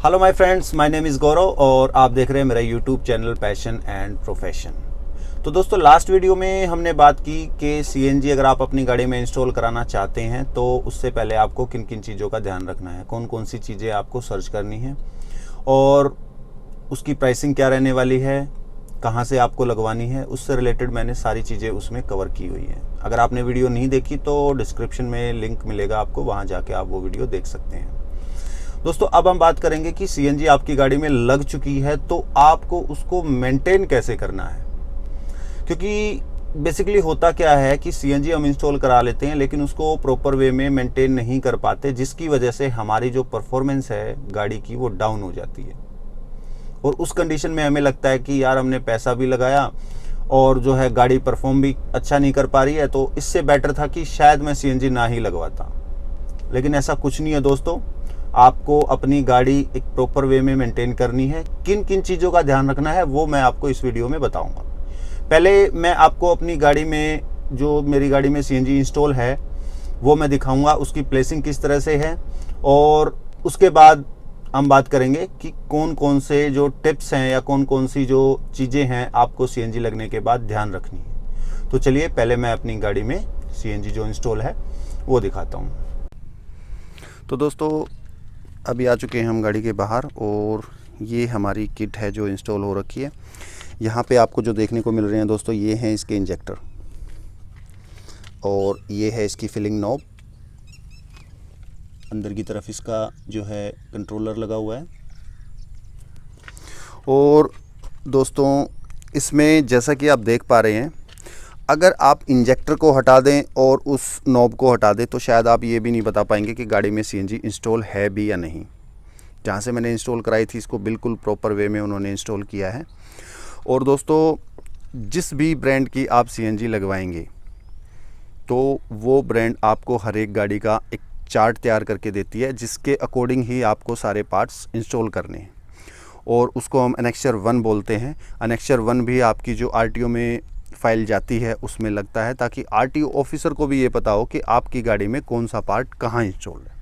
Hello my friends, my name is Gaurav और आप देख रहे हैं मेरा YouTube channel passion and profession. तो दोस्तों, लास्ट वीडियो में हमने बात की कि सीएनजी अगर आप अपनी गाड़ी में इंस्टॉल कराना चाहते हैं तो उससे पहले आपको किन किन चीज़ों का ध्यान रखना है, कौन कौन सी चीज़ें आपको सर्च करनी है और उसकी प्राइसिंग क्या रहने वाली है, कहाँ से आपको लगवानी है, उससे रिलेटेड मैंने सारी चीज़ें उसमें कवर की हुई हैं। अगर आपने वीडियो नहीं देखी तो डिस्क्रिप्शन में लिंक मिलेगा आपको, वहाँ जाके आप वो वीडियो देख सकते हैं। दोस्तों, अब हम बात करेंगे कि सीएनजी आपकी गाड़ी में लग चुकी है तो आपको उसको मेंटेन कैसे करना है। क्योंकि बेसिकली होता क्या है कि सीएनजी हम इंस्टॉल करा लेते हैं लेकिन उसको प्रॉपर वे में मेंटेन नहीं कर पाते, जिसकी वजह से हमारी जो परफॉर्मेंस है गाड़ी की वो डाउन हो जाती है। और उस कंडीशन में हमें लगता है कि यार हमने पैसा भी लगाया और जो है गाड़ी परफॉर्म भी अच्छा नहीं कर पा रही है, तो इससे बेटर था कि शायद मैं सीएनजी ना ही लगवाता। लेकिन ऐसा कुछ नहीं है दोस्तों, आपको अपनी गाड़ी एक प्रॉपर वे में मेंटेन करनी है। किन किन चीज़ों का ध्यान रखना है वो मैं आपको इस वीडियो में बताऊंगा। पहले मैं आपको अपनी गाड़ी में, जो मेरी गाड़ी में सीएनजी इंस्टॉल है वो मैं दिखाऊंगा, उसकी प्लेसिंग किस तरह से है, और उसके बाद हम बात करेंगे कि कौन कौन से जो टिप्स हैं या कौन कौन सी जो चीज़ें हैं आपको सीएनजी लगने के बाद ध्यान रखनी है। तो चलिए पहले मैं अपनी गाड़ी में सीएनजी जो इंस्टॉल है वो दिखाता हूँ। तो दोस्तों, अभी आ चुके हैं हम गाड़ी के बाहर और ये हमारी किट है जो इंस्टॉल हो रखी है। यहाँ पे आपको जो देखने को मिल रहे हैं दोस्तों, ये हैं इसके इंजेक्टर और ये है इसकी फिलिंग नॉब। अंदर की तरफ इसका जो है कंट्रोलर लगा हुआ है। और दोस्तों, इसमें जैसा कि आप देख पा रहे हैं, अगर आप इंजेक्टर को हटा दें और उस नॉब को हटा दें तो शायद आप ये भी नहीं बता पाएंगे कि गाड़ी में सीएनजी इंस्टॉल है भी या नहीं। जहाँ से मैंने इंस्टॉल कराई थी इसको बिल्कुल प्रॉपर वे में उन्होंने इंस्टॉल किया है। और दोस्तों, जिस भी ब्रांड की आप सीएनजी लगवाएंगे तो वो ब्रांड आपको हर एक गाड़ी का एक चार्ट तैयार करके देती है, जिसके अकॉर्डिंग ही आपको सारे पार्ट्स इंस्टॉल करने हैं। और उसको हम एनेक्चर 1 बोलते हैं। एनेक्चर 1 भी आपकी जो आरटीओ में फाइल जाती है उसमें लगता है, ताकि आरटीओ ऑफिसर को भी ये पता हो कि आपकी गाड़ी में कौन सा पार्ट कहाँ इंस्टॉल है।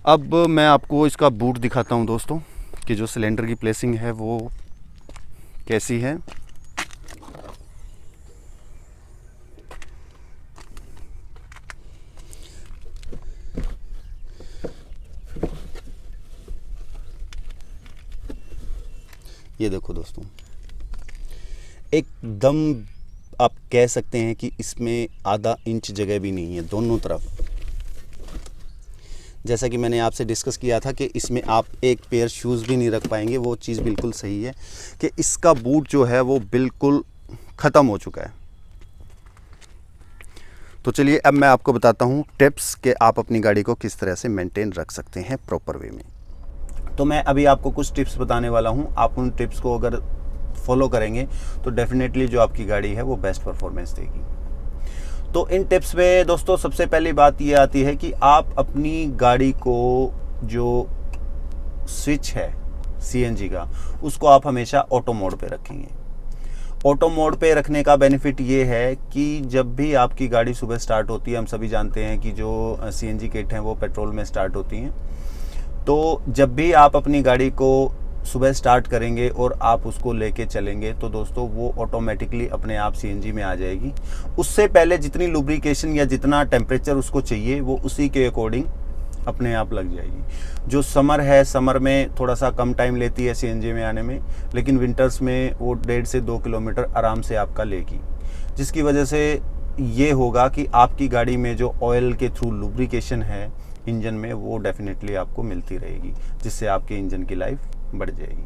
अब मैं आपको इसका बूट दिखाता हूँ दोस्तों, कि जो सिलेंडर की प्लेसिंग है वो कैसी है। ये देखो दोस्तों, एकदम आप कह सकते हैं कि इसमें आधा इंच जगह भी नहीं है दोनों तरफ। जैसा कि मैंने आपसे डिस्कस किया था कि इसमें आप एक पेयर शूज़ भी नहीं रख पाएंगे, वो चीज़ बिल्कुल सही है कि इसका बूट जो है वो बिल्कुल ख़त्म हो चुका है। तो चलिए अब मैं आपको बताता हूँ टिप्स कि आप अपनी गाड़ी को किस तरह से मेंटेन रख सकते हैं प्रॉपर वे में। तो मैं अभी आपको कुछ टिप्स बताने वाला हूँ। आप उन टिप्स को अगर फॉलो करेंगे तो डेफिनेटली जो आपकी गाड़ी है वो बेस्ट परफॉर्मेंस देगी। तो इन टिप्स में दोस्तों सबसे पहली बात ये आती है कि आप अपनी गाड़ी को जो स्विच है सीएनजी का, उसको आप हमेशा ऑटो मोड पे रखेंगे। ऑटो मोड पे रखने का बेनिफिट ये है कि जब भी आपकी गाड़ी सुबह स्टार्ट होती है, हम सभी जानते हैं कि जो सीएनजी किट हैं वो पेट्रोल में स्टार्ट होती हैं, तो जब भी आप अपनी गाड़ी को सुबह स्टार्ट करेंगे और आप उसको लेके चलेंगे तो दोस्तों वो ऑटोमेटिकली अपने आप सीएनजी में आ जाएगी। उससे पहले जितनी लुब्रिकेशन या जितना टेम्परेचर उसको चाहिए वो उसी के अकॉर्डिंग अपने आप लग जाएगी। जो समर है, समर में थोड़ा सा कम टाइम लेती है सीएनजी में आने में, लेकिन विंटर्स में वो 1.5 से 2 किलोमीटर आराम से आपका लेगी, जिसकी वजह से ये होगा कि आपकी गाड़ी में जो ऑयल के थ्रू लुब्रिकेशन है इंजन में वो डेफिनेटली आपको मिलती रहेगी, जिससे आपके इंजन की लाइफ बढ़ जाएगी।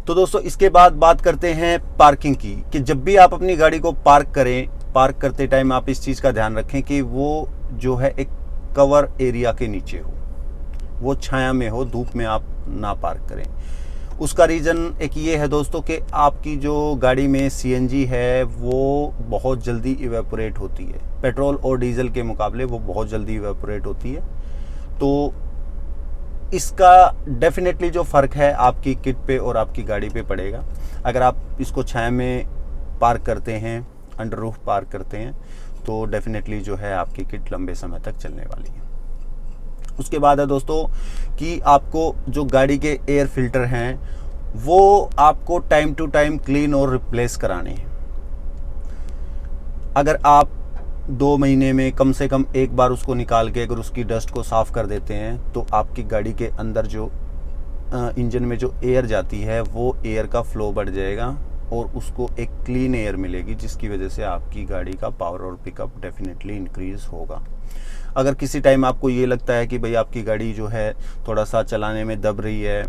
तो दोस्तों, इसके बाद बात करते हैं पार्किंग की, कि जब भी आप अपनी गाड़ी को पार्क करें, पार्क करते टाइम आप इस चीज़ का ध्यान रखें कि वो जो है एक कवर एरिया के नीचे हो, वो छाया में हो, धूप में आप ना पार्क करें। उसका रीज़न एक ये है दोस्तों कि आपकी जो गाड़ी में सीएनजी है वो बहुत जल्दी इवेपोरेट होती है, पेट्रोल और डीजल के मुकाबले वो बहुत जल्दी इवेपोरेट होती है। तो इसका डेफिनेटली जो फ़र्क है आपकी किट पे और आपकी गाड़ी पे पड़ेगा। अगर आप इसको छाया में पार्क करते हैं, अंडर रूफ पार्क करते हैं, तो डेफिनेटली जो है आपकी किट लंबे समय तक चलने वाली है। उसके बाद है दोस्तों कि आपको जो गाड़ी के एयर फिल्टर हैं वो आपको टाइम टू टाइम क्लीन और रिप्लेस कराने हैं। अगर आप 2 महीने में कम से कम एक बार उसको निकाल के अगर उसकी डस्ट को साफ़ कर देते हैं तो आपकी गाड़ी के अंदर जो इंजन में जो एयर जाती है वो एयर का फ्लो बढ़ जाएगा और उसको एक क्लीन एयर मिलेगी, जिसकी वजह से आपकी गाड़ी का पावर और पिकअप डेफिनेटली इंक्रीज़ होगा। अगर किसी टाइम आपको ये लगता है कि भाई आपकी गाड़ी जो है थोड़ा सा चलाने में दब रही है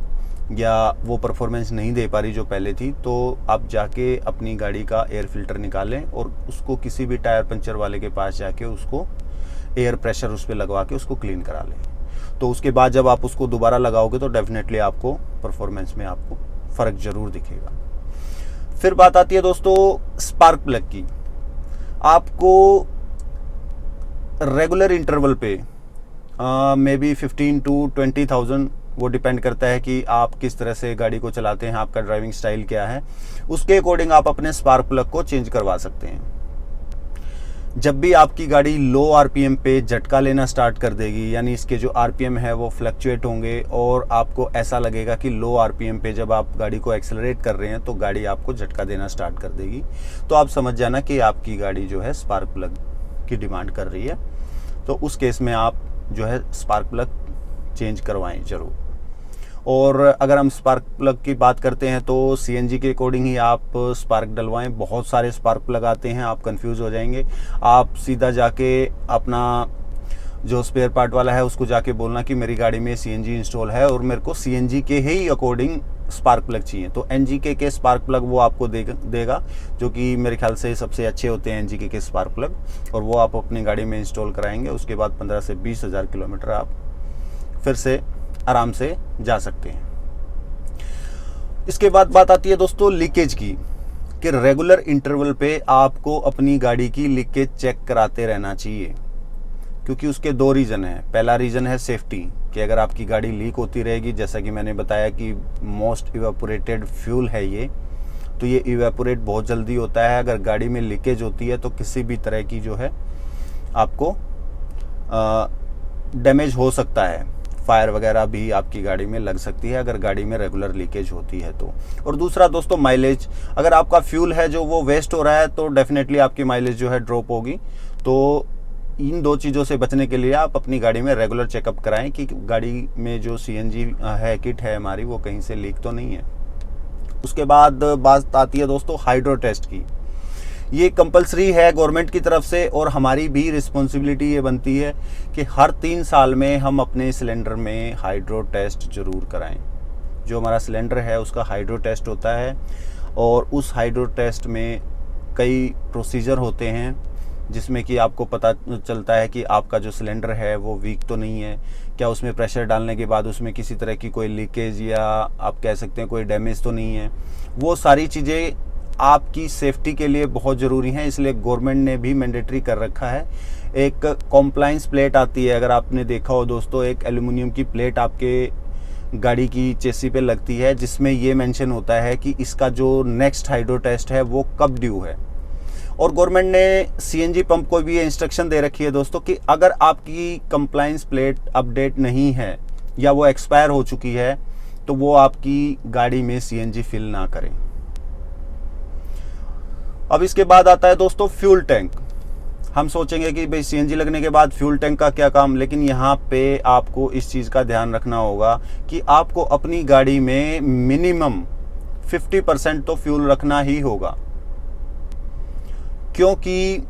या वो परफॉर्मेंस नहीं दे पा रही जो पहले थी, तो आप जाके अपनी गाड़ी का एयर फिल्टर निकालें और उसको किसी भी टायर पंचर वाले के पास जाके उसको एयर प्रेशर उस पर लगवा के उसको क्लीन करा लें। तो उसके बाद जब आप उसको दोबारा लगाओगे तो डेफिनेटली आपको परफॉर्मेंस में आपको फ़र्क ज़रूर दिखेगा। फिर बात आती है दोस्तों स्पार्क प्लग की। आपको रेगुलर इंटरवल पे मे बी 15 to 20,000, वो डिपेंड करता है कि आप किस तरह से गाड़ी को चलाते हैं, आपका ड्राइविंग स्टाइल क्या है, उसके अकॉर्डिंग आप अपने स्पार्क प्लग को चेंज करवा सकते हैं। जब भी आपकी गाड़ी लो आरपीएम पे झटका लेना स्टार्ट कर देगी, यानी इसके जो आरपीएम है वो फ्लक्चुएट होंगे और आपको ऐसा लगेगा कि लो आरपीएम पे जब आप गाड़ी को एक्सेलरेट कर रहे हैं तो गाड़ी आपको झटका देना स्टार्ट कर देगी, तो आप समझ जाना कि आपकी गाड़ी जो है स्पार्क प्लग की डिमांड कर रही है। तो उस केस में आप जो है स्पार्क प्लग चेंज करवाएं ज़रूर। और अगर हम स्पार्क प्लग की बात करते हैं तो सीएनजी के अकॉर्डिंग ही आप स्पार्क डलवाएं। बहुत सारे स्पार्क प्लग आते हैं, आप कंफ्यूज हो जाएंगे। आप सीधा जाके अपना जो स्पेयर पार्ट वाला है उसको जाके बोलना कि मेरी गाड़ी में सीएनजी इंस्टॉल है और मेरे को सीएनजी के ही अकॉर्डिंग स्पार्क प्लग चाहिए, तो एनजीके के स्पार्क प्लग वो आपको देगा, जो कि मेरे ख्याल से सबसे अच्छे होते हैं एनजीके के स्पार्क प्लग, और वो आप अपनी गाड़ी में इंस्टॉल कराएंगे। उसके बाद 15 से 20 हज़ार किलोमीटर आप फिर से आराम से जा सकते हैं। इसके बाद बात आती है दोस्तों लीकेज की, कि रेगुलर इंटरवल पे आपको अपनी गाड़ी की लीकेज चेक कराते रहना चाहिए, क्योंकि उसके 2 रीज़न हैं। पहला रीज़न है सेफ्टी, कि अगर आपकी गाड़ी लीक होती रहेगी, जैसा कि मैंने बताया कि मोस्ट इवेपोरेटेड फ्यूल है ये, तो ये इवेपोरेट बहुत जल्दी होता है। अगर गाड़ी में लीकेज होती है तो किसी भी तरह की जो है आपको डैमेज हो सकता है, फायर वगैरह भी आपकी गाड़ी में लग सकती है अगर गाड़ी में रेगुलर लीकेज होती है तो। और दूसरा दोस्तों माइलेज, अगर आपका फ्यूल है जो वो वेस्ट हो रहा है तो डेफिनेटली आपकी माइलेज जो है ड्रॉप होगी। तो इन 2 चीज़ों से बचने के लिए आप अपनी गाड़ी में रेगुलर चेकअप कराएं कि गाड़ी में जो सीएनजी है किट है हमारी वो कहीं से लीक तो नहीं है। उसके बाद बात आती है दोस्तों हाइड्रो टेस्ट की। ये कंपलसरी है गवर्नमेंट की तरफ से और हमारी भी रिस्पॉन्सिबिलिटी ये बनती है कि हर 3 साल में हम अपने सिलेंडर में हाइड्रो टेस्ट ज़रूर कराएं। जो हमारा सिलेंडर है उसका हाइड्रो टेस्ट होता है और उस हाइड्रो टेस्ट में कई प्रोसीजर होते हैं जिसमें कि आपको पता चलता है कि आपका जो सिलेंडर है वो वीक तो नहीं है, क्या उसमें प्रेशर डालने के बाद उसमें किसी तरह की कोई लीकेज या आप कह सकते हैं कोई डैमेज तो नहीं है। वो सारी चीज़ें आपकी सेफ्टी के लिए बहुत ज़रूरी हैं, इसलिए गवर्नमेंट ने भी मैंडेटरी कर रखा है। एक कॉम्प्लायंस प्लेट आती है, अगर आपने देखा हो दोस्तों, एक एल्युमिनियम की प्लेट आपके गाड़ी की चेसी पे लगती है जिसमें ये मेंशन होता है कि इसका जो नेक्स्ट हाइड्रो टेस्ट है वो कब ड्यू है। और गवर्नमेंट ने सीएनजी पंप को भी ये इंस्ट्रक्शन दे रखी है दोस्तों कि अगर आपकी कंप्लायंस प्लेट अपडेट नहीं है या वो एक्सपायर हो चुकी है तो वो आपकी गाड़ी में सीएनजी फिल ना करें। अब इसके बाद आता है दोस्तों फ्यूल टैंक। हम सोचेंगे कि भाई सीएनजी लगने के बाद फ्यूल टैंक का क्या काम, लेकिन यहाँ पे आपको इस चीज़ का ध्यान रखना होगा कि आपको अपनी गाड़ी में मिनिमम 50% तो फ्यूल रखना ही होगा, क्योंकि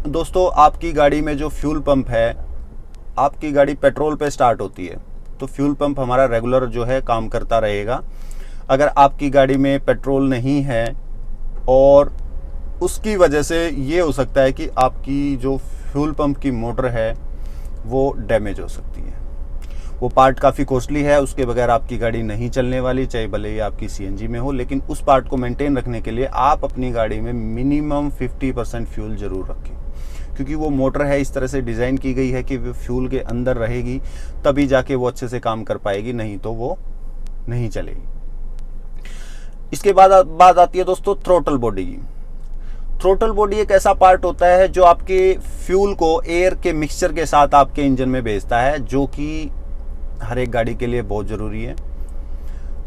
दोस्तों आपकी गाड़ी में जो फ्यूल पंप है, आपकी गाड़ी पेट्रोल पे स्टार्ट होती है तो फ्यूल पंप हमारा रेगुलर जो है काम करता रहेगा। अगर आपकी गाड़ी में पेट्रोल नहीं है और उसकी वजह से ये हो सकता है कि आपकी जो फ्यूल पंप की मोटर है वो डैमेज हो सकती है। वो पार्ट काफ़ी कॉस्टली है, उसके बगैर आपकी गाड़ी नहीं चलने वाली, चाहे भले ही आपकी सीएनजी में हो, लेकिन उस पार्ट को मेंटेन रखने के लिए आप अपनी गाड़ी में मिनिमम 50% फ्यूल ज़रूर रखें, क्योंकि वो मोटर है इस तरह से डिज़ाइन की गई है कि वो फ्यूल के अंदर रहेगी तभी जाके वो अच्छे से काम कर पाएगी, नहीं तो वो नहीं चलेगी। इसके बाद बात आती है दोस्तों थ्रोटल बॉडी की। थ्रोटल बॉडी एक ऐसा पार्ट होता है जो आपके फ्यूल को एयर के मिक्सचर के साथ आपके इंजन में भेजता है, जो कि हर एक गाड़ी के लिए बहुत ज़रूरी है।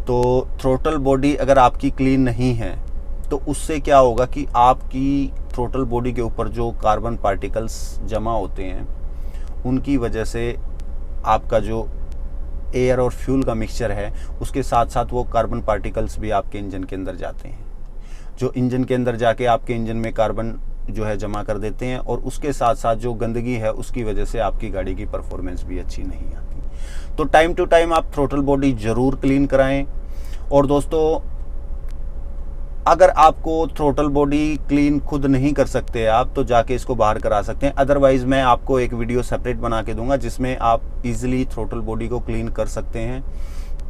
तो थ्रोटल बॉडी अगर आपकी क्लीन नहीं है तो उससे क्या होगा कि आपकी थ्रोटल बॉडी के ऊपर जो कार्बन पार्टिकल्स जमा होते हैं उनकी वजह से आपका जो एयर और फ्यूल का मिक्सचर है उसके साथ साथ वो कार्बन पार्टिकल्स भी आपके इंजन के अंदर जाते हैं, जो इंजन के अंदर जाके आपके इंजन में कार्बन जो है जमा कर देते हैं, और उसके साथ साथ जो गंदगी है उसकी वजह से आपकी गाड़ी की परफॉर्मेंस भी अच्छी नहीं आती। तो टाइम टू टाइम आप थ्रोटल बॉडी ज़रूर क्लीन कराएं। और दोस्तों, अगर आपको थ्रोटल बॉडी क्लीन खुद नहीं कर सकते आप तो जाके इसको बाहर करा सकते हैं। अदरवाइज़ मैं आपको एक वीडियो सेपरेट बना के दूंगा जिसमें आप इजीली थ्रोटल बॉडी को क्लीन कर सकते हैं।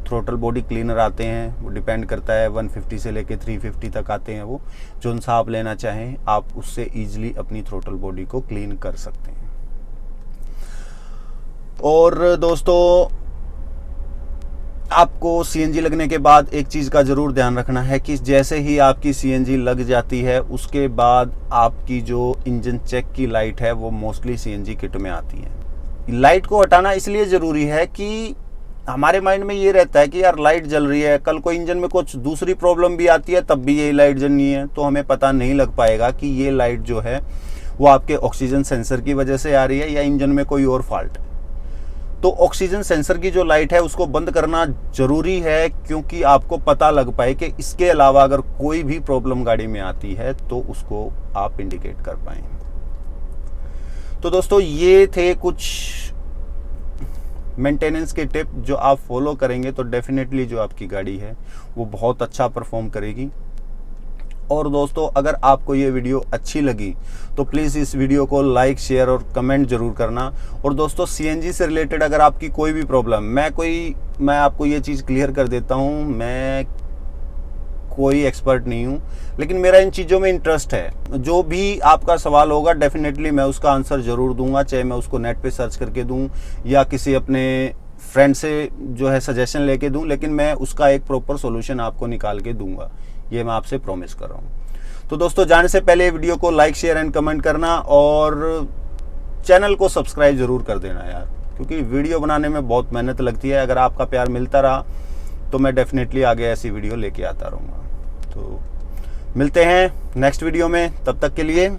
थ्रोटल बॉडी क्लीनर आते हैं, वो डिपेंड करता है 150 से लेके 350 तक आते हैं, वो जो सा आप लेना चाहें आप उससे ईजिली अपनी थ्रोटल बॉडी को क्लीन कर सकते हैं। और दोस्तों, आपको सीएनजी लगने के बाद एक चीज़ का ज़रूर ध्यान रखना है कि जैसे ही आपकी सीएनजी लग जाती है उसके बाद आपकी जो इंजन चेक की लाइट है वो मोस्टली सीएनजी किट में आती है। लाइट को हटाना इसलिए ज़रूरी है कि हमारे माइंड में ये रहता है कि यार लाइट जल रही है, कल को इंजन में कुछ दूसरी प्रॉब्लम भी आती है तब भी यही लाइट जलनी है, तो हमें पता नहीं लग पाएगा कि ये लाइट जो है वो आपके ऑक्सीजन सेंसर की वजह से आ रही है या इंजन में कोई और फॉल्ट है। तो ऑक्सीजन सेंसर की जो लाइट है उसको बंद करना ज़रूरी है, क्योंकि आपको पता लग पाए कि इसके अलावा अगर कोई भी प्रॉब्लम गाड़ी में आती है तो उसको आप इंडिकेट कर पाएँ। तो दोस्तों, ये थे कुछ मेंटेनेंस के टिप जो आप फॉलो करेंगे तो डेफिनेटली जो आपकी गाड़ी है वो बहुत अच्छा परफॉर्म करेगी। और दोस्तों, अगर आपको ये वीडियो अच्छी लगी तो प्लीज़ इस वीडियो को लाइक, शेयर और कमेंट ज़रूर करना। और दोस्तों, सीएनजी से रिलेटेड अगर आपकी कोई भी प्रॉब्लम, मैं आपको ये चीज़ क्लियर कर देता हूँ, मैं कोई एक्सपर्ट नहीं हूँ, लेकिन मेरा इन चीज़ों में इंटरेस्ट है। जो भी आपका सवाल होगा डेफिनेटली मैं उसका आंसर ज़रूर दूंगा, चाहे मैं उसको नेट पे सर्च करके दूं या किसी अपने फ्रेंड से जो है सजेशन लेके दूं, लेकिन मैं उसका एक प्रॉपर सॉल्यूशन आपको निकाल के दूंगा, ये मैं आपसे प्रॉमिस कर रहा हूँ। तो दोस्तों, जाने से पहले वीडियो को लाइक, शेयर एंड कमेंट करना और चैनल को सब्सक्राइब ज़रूर कर देना यार, क्योंकि वीडियो बनाने में बहुत मेहनत लगती है। अगर आपका प्यार मिलता रहा तो मैं डेफिनेटली आगे ऐसी वीडियो लेके आता रहूँगा। तो मिलते हैं नेक्स्ट वीडियो में, तब तक के लिए